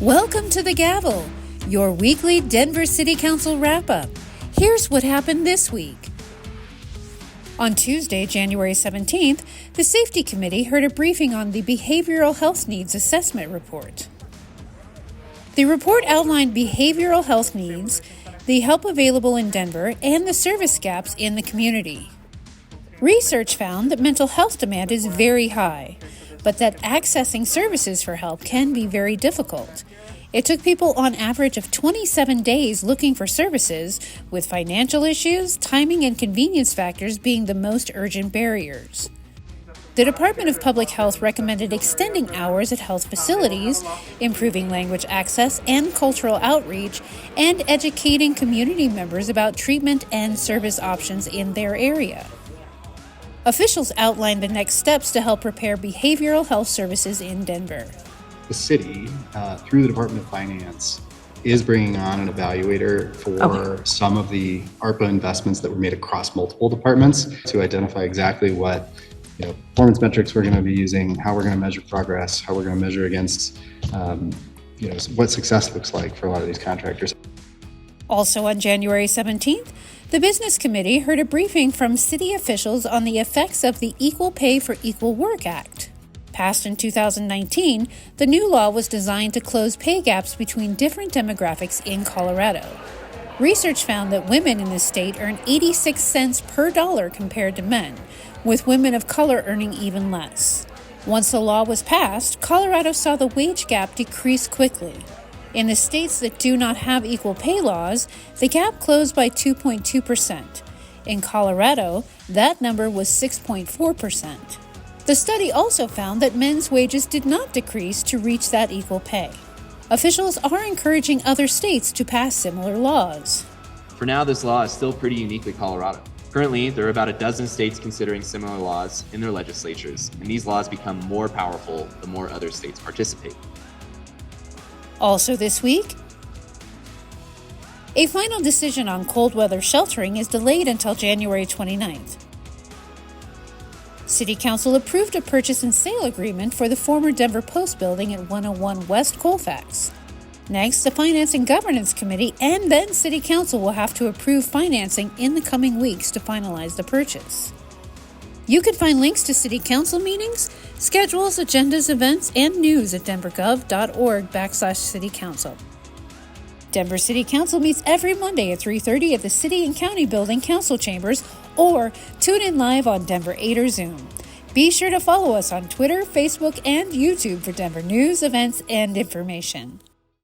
Welcome to The Gavel, your weekly Denver City Council wrap-up. Here's what happened this week. On Tuesday, January 17th, the Safety Committee heard a briefing on the Behavioral Health Needs Assessment Report. The report outlined behavioral health needs, the help available in Denver, and the service gaps in the community. Research found that mental health demand is very high, but that accessing services for help can be very difficult. It took people on average of 27 days looking for services, with financial issues, timing, and convenience factors being the most urgent barriers. The Department of Public Health recommended extending hours at health facilities, improving language access and cultural outreach, and educating community members about treatment and service options in their area. Officials outlined the next steps to help prepare behavioral health services in Denver. The city, through the Department of Finance, is bringing on an evaluator for some of the ARPA investments that were made across multiple departments to identify exactly what performance metrics we're going to be using, how we're going to measure progress, how we're going to measure against what success looks like for a lot of these contractors. Also on January 17th, the Business Committee heard a briefing from city officials on the effects of the Equal Pay for Equal Work Act. Passed in 2019, the new law was designed to close pay gaps between different demographics in Colorado. Research found that women in the state earn 86 cents per dollar compared to men, with women of color earning even less. Once the law was passed, Colorado saw the wage gap decrease quickly. In the states that do not have equal pay laws, the gap closed by 2.2%. In Colorado, that number was 6.4%. The study also found that men's wages did not decrease to reach that equal pay. Officials are encouraging other states to pass similar laws. For now, this law is still pretty uniquely Colorado. Currently, there are about a dozen states considering similar laws in their legislatures, and these laws become more powerful the more other states participate. Also this week, a final decision on cold weather sheltering is delayed until January 29th. City Council approved a purchase and sale agreement for the former Denver Post building at 101 West Colfax. Next, the Finance and Governance Committee and then City Council will have to approve financing in the coming weeks to finalize the purchase. You can find links to City Council meetings, schedules, agendas, events, and news at denvergov.org/citycouncil. Denver City Council meets every Monday at 3:30 at the City and County Building Council Chambers, or tune in live on Denver 8 or Zoom. Be sure to follow us on Twitter, Facebook, and YouTube for Denver news, events, and information.